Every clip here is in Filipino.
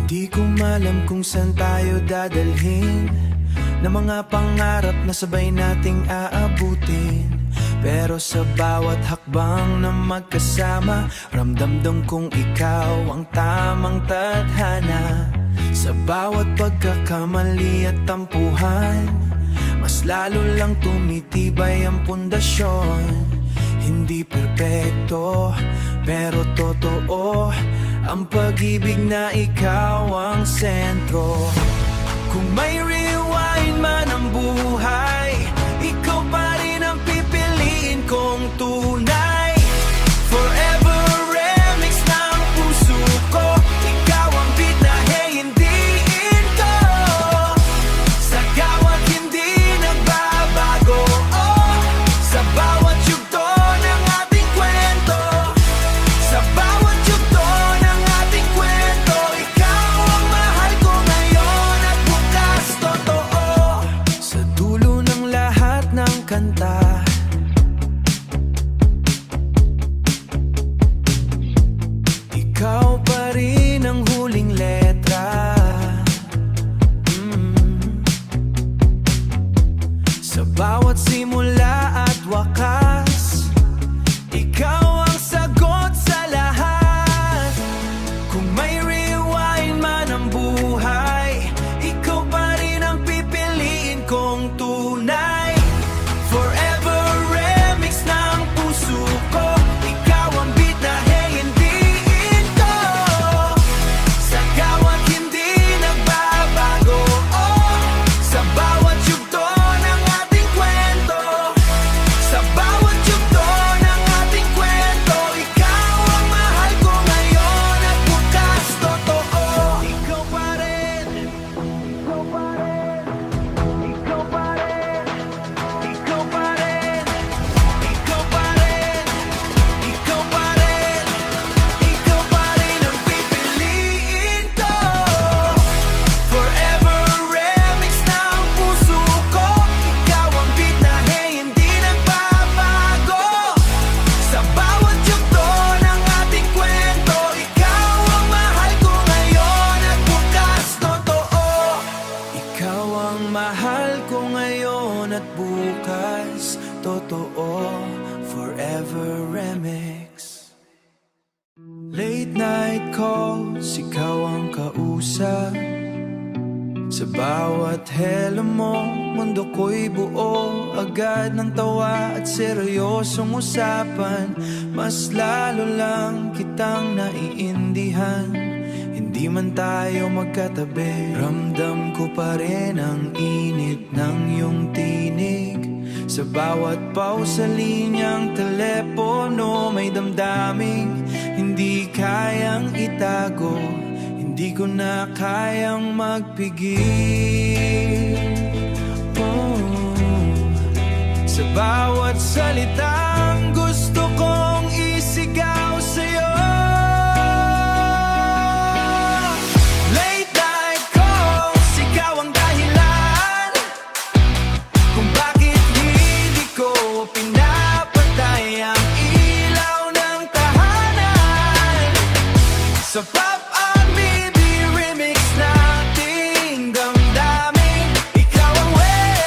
Di ko malam kung saan tayo dadalhin, na mga pangarap na sabay nating aabutin. Pero sa bawat hakbang na magkasama, ramdam kong ikaw ang tamang tadhana. Sa bawat pagkakamali at tampuhan, mas lalo lang tumitibay ang pundasyon. Hindi perpekto, pero totoo ang pag-ibig na ikaw ang sentro. Kung may rewind man ang buhay, ikaw pa rin ang pipiliin kong tunay. Forever remix ng puso ko, ikaw ang beat na hihindiin ko. Sa gawat hindi nagbabago, oh, sa bawat yugto ng ating kwento, sa bawat yugto ng ating kwento, ikaw ang mahal ko ngayon at bukas totoo. Sa dulo ng lahat ng kanta, ikaw pa rin ang huling letra. Sa bawat simula at wakas, ikaw ang sagot sa lahat. Kung may rewind man ang buhay, ikaw pa rin ang pipiliin kong tunay. Forever remix ng puso ko, ikaw ang beat na hihindiin ko. Sa gawat hindi nagbabago, oh, sa bawat yugto ng ating kwento, sa bawat yugto ng ating kwento, ikaw ang mahal ko ngayon at bukas totoo. Ikaw pa rin, ikaw pa rin, ikaw pa rin, ikaw pa rin, ikaw pa rin, ikaw pa rin, ikaw pa rin ang pipiliin ko. Forever remix ng puso ko, ikaw ang beat na hindi nagbabago. Sa bawat yugto ng ating kwento, ikaw ang mahal ko ngayon at bukas totoo. Ikaw ang mahal ko ngayon at bukas totoo. Forever remix. Late night calls, ikaw ang kausap. Sa bawat hello mo, mundo ko'y buo. Agad ng tawa at seryosong usapan, mas lalo lang kitang naiindihan. Hindi man tayo magkatabi, ramdam ko pa rin ang init ng iyong tinig. Sa bawat pause sa linyang telepono, may damdaming hindi kayang itago. Hindi ko na kayang magpigil, oh. Sa bawat salitang gusto kong isigaw sa'yo. Late night calls, ikaw ang dahilan kung bakit hindi ko pinapatay ang ilaw ng tahanan. Sa pop R&B remix nating damdamin, ikaw ang way.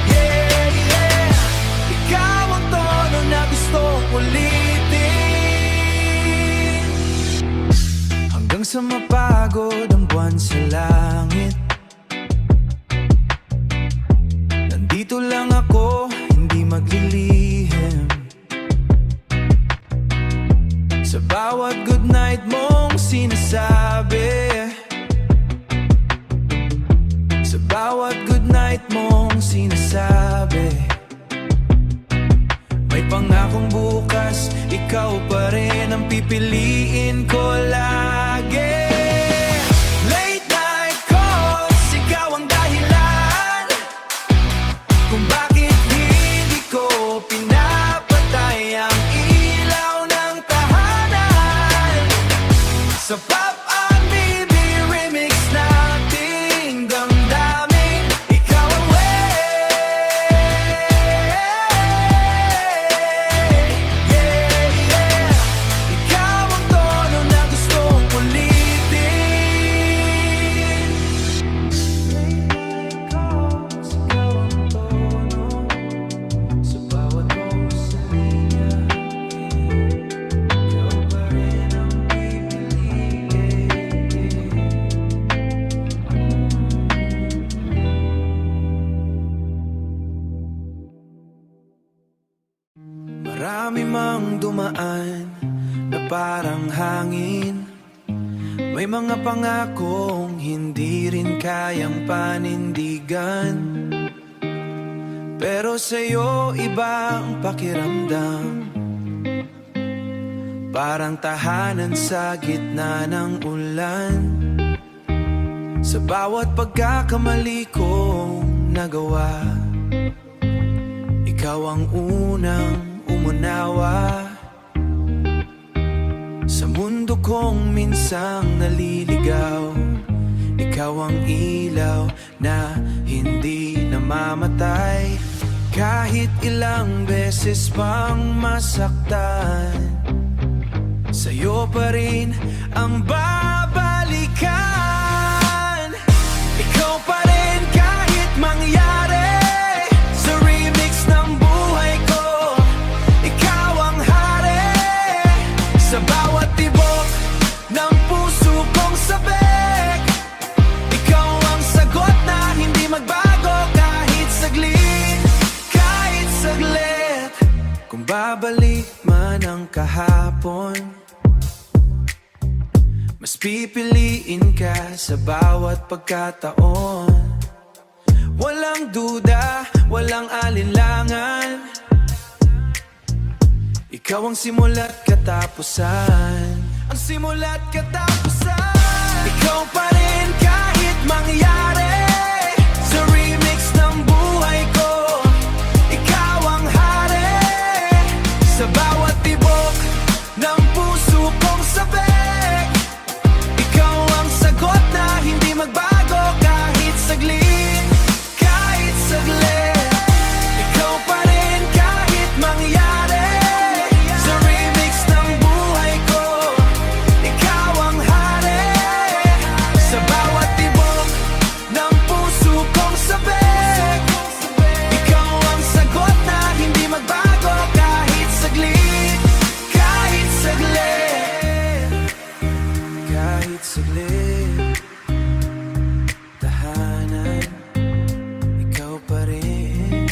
Yeah, yeah. Ikaw ang tono na gustong ulitin, hanggang sa mapagod ang buwan sa langit. Nandito lang ako, hindi maglilihim. Sa bawat good night mong sinasabi, sa bawat good night mong sinasabi, may pangakong bukas, ikaw pa rin ang pipiliin ko lagi. Late night calls, ikaw ang dahilan kung bakit hindi ko pinapatay ang ilaw ng tahanan. Sa pop R&B remix nating damdamin, ikaw ang way. Yeah, yeah. dumaan na parang hangin. May mga pangakong hindi rin kayang panindigan, pero sa'yo iba ang pakiramdam. Parang tahanan sa gitna ng ulan. Sa bawat pagkakamali kong nagawa, ikaw ang unang umunawa. Sa mundo kong minsang naliligaw, ikaw ang ilaw na hindi namamatay. Kahit ilang beses pang masaktan, sa'yo pa rin ang babalikan. Ikaw pa rin kahit mangyari sa remix ng buhay ko. Ikaw ang hari sa bawat tibok ng puso kong sabik. Ikaw ang sagot na hindi magbago kahit saglit, kahit saglit. Kung babalik man ang kahapon, mas pipiliin ka sa bawat pagkataon. Walang duda, walang alinlangan, ikaw ang simula't katapusan. Ang simula't katapusan. Ikaw pa rin kahit mangyari sa remix ng buhay ko. Ikaw ang hari sa bawat tibok ng puso kong sabik. Ikaw ang sagot na hindi magbago kahit saglit, kahit saglit. Ikaw pa rin kahit mangyari sa remix ng buhay ko. Ikaw ang hari sa bawat tibok ng puso kong sabik. Ikaw ang sagot na hindi magbago kahit saglit, kahit saglit, kahit saglit. Tahanan, ikaw pa rin.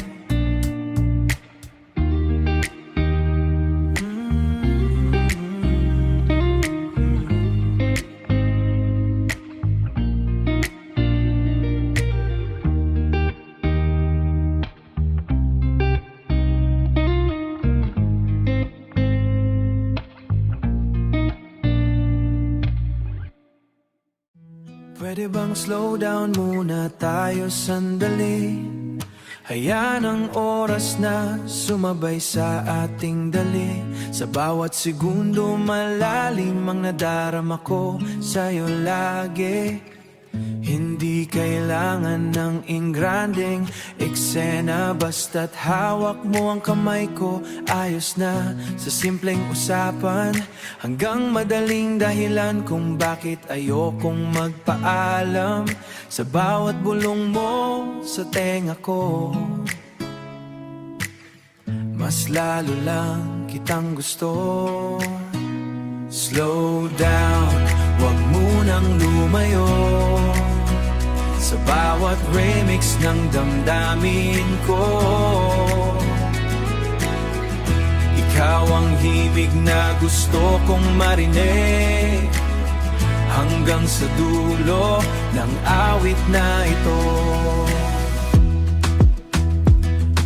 Pwede bang slow down muna tayo sandali? Hayaan ang oras na sumabay sa ating dali. Sa bawat segundo malalim ang nadarama ko sa'yo lagi. Hindi kailangan ng ingranding eksena, basta't hawak mo ang kamay ko. Ayos na sa simpleng usapan, hanggang madaling dahilan kung bakit ayokong magpaalam. Sa bawat bulong mo sa tenga ko, mas lalo lang kitang gusto. Slow down, wag munang lumayo. Sa bawat remix ng damdamin ko, ikaw ang himig na gusto kong marinig, hanggang sa dulo ng awit na ito.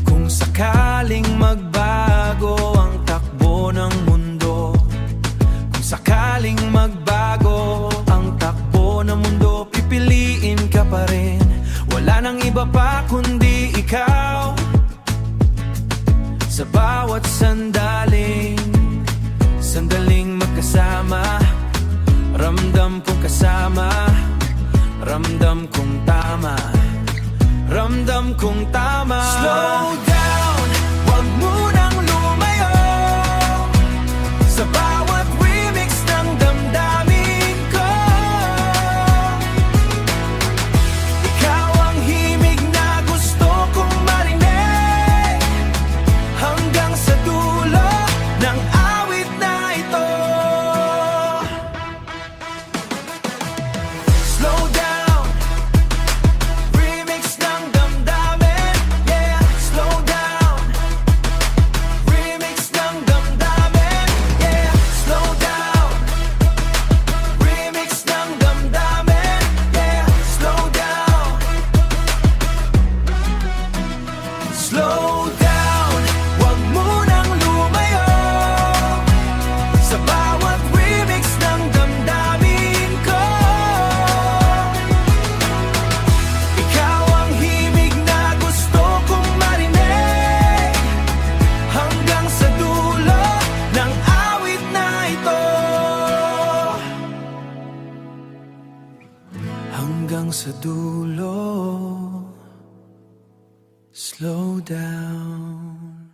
Kung sakaling magbago ang takbo ng mundo, kung sakaling magbago ang takbo ng mundo, pipiliin ka pa rin. Wala nang iba pa kundi ikaw. Sa bawat sandaling magkasama, ramdam kong kasama, ramdam kong tama, ramdam kong tama. Slow down, wag munang lumayo. Sa bawat remix ng damdamin ko, ikaw ang himig na gusto kong marinig, hanggang sa dulo ng awit na ito. Slow down, remix ng damdamin, yeah. Slow down. sa dulo. Slow down.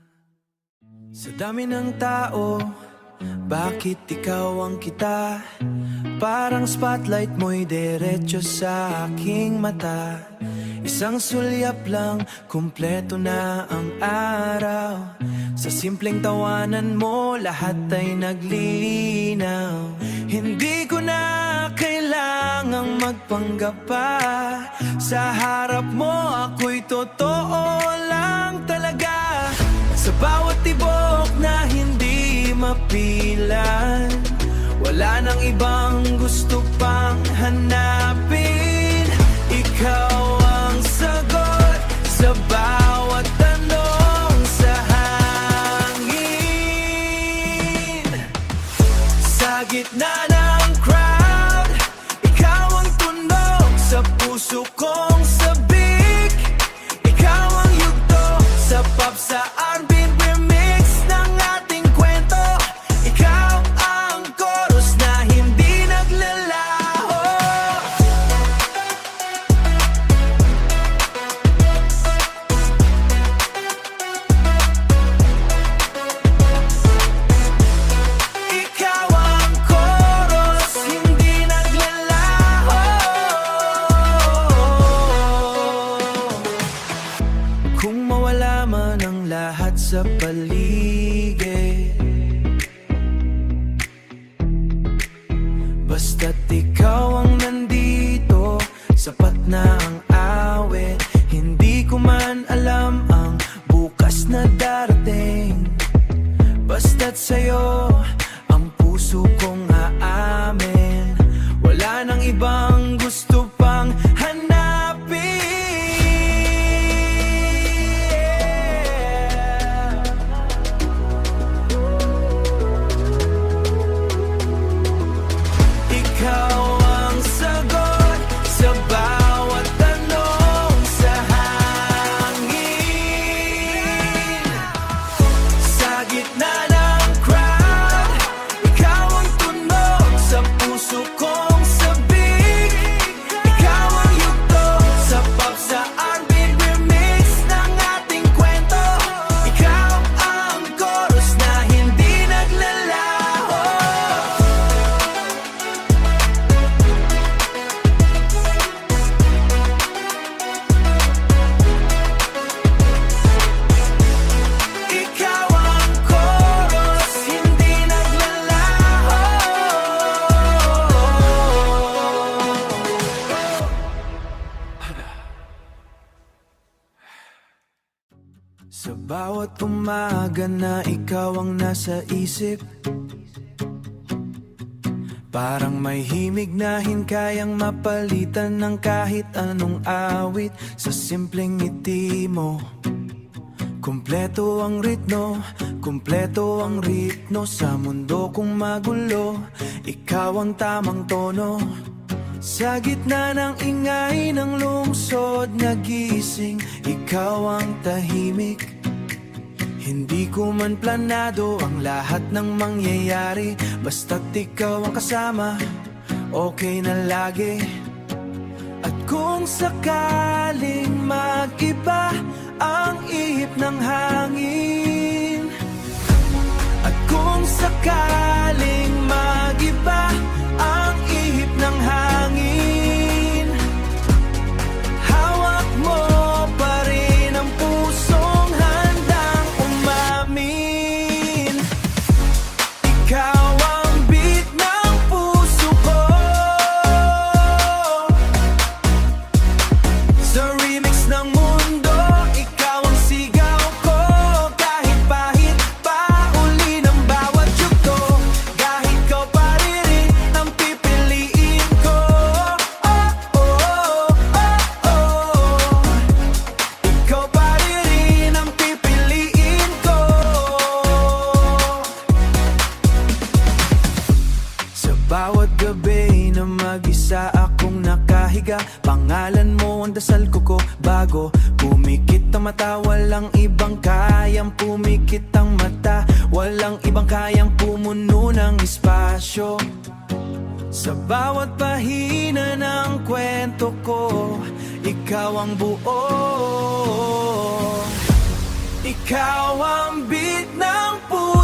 Sa dami ng tao, bakit ikaw ang kita? Parang spotlight mo'y diretso sa aking mata. Isang sulyap lang, kumpleto na ang araw. Sa simpleng tawanan mo, lahat ay naglinaw. Hindi ko na kailangang magpanggap pa. Sa harap mo, ako'y totoo lang talaga. Sa bawat tibok na hindi mapilan, wala nang ibang gusto pang hanapin. Ikaw ang sagot sa bawat tanong sa hangin. Sa gitna ng crowd, ikaw ang tunog sa puso kong sabik. Ikaw ang yugto sa pop, sa R&B remix ng ating kwento. Ikaw ang chorus na hindi naglalaho. Ikaw ang chorus, hindi naglalaho. Kung mawala man ang lahat sa paligid, basta't ikaw ang nandito, sapat na ang awit. Hindi ko man alam ang bukas na darating, basta't sa'yo ang puso kong aamin. Wala nang ibang gusto pang hanapin. Ikaw ang sagot sa bawat tanong sa hangin. Sa gitna ng crowd, ikaw ang tunog sa puso kong sabik. Ikaw ang yugto sa pop, sa R&B remix ng ating kwento. Ikaw ang chorus na hindi naglalaho. Ikaw ang chorus, hindi naglalaho. Sa bawat umaga na ikaw ang nasa isip, parang may himig na kayang mapalitan ng kahit anong awit. Sa simpleng ngiti mo, kumpleto ang ritmo, kumpleto ang ritmo. Sa mundo kong magulo, ikaw ang tamang tono. Sa gitna ng ingay ng lungsod nagising, ikaw ang tahimik. Hindi ko man planado ang lahat ng mangyayari, basta't ikaw ang kasama, okay na lagi. At kung sakaling mag-iba ang ihip ng hangin, at kung sakaling mag-iba ang ihip ng hangin, hawak mo pa rin ang pusong handang umamin. Ikaw ang beat ng puso ko, sa remix ng mundo. Ikaw ang sigaw ko, kahit pahit pa uli ng bawat yugto. Kahit ikaw pa rin ang pipiliin ko. Oh, oh, oh, oh. Ikaw pa rin ang pipiliin ko. Sa bawat gabi na mag-isa akong nakahiga, pangalan mo ang dasal ko bago pumikit ang mata. Walang ibang kayang pumikit ang mata, walang ibang kayang pumuno ng espasyo. Sa bawat pahina ng kwento ko, ikaw ang buo. Ikaw ang beat ng puso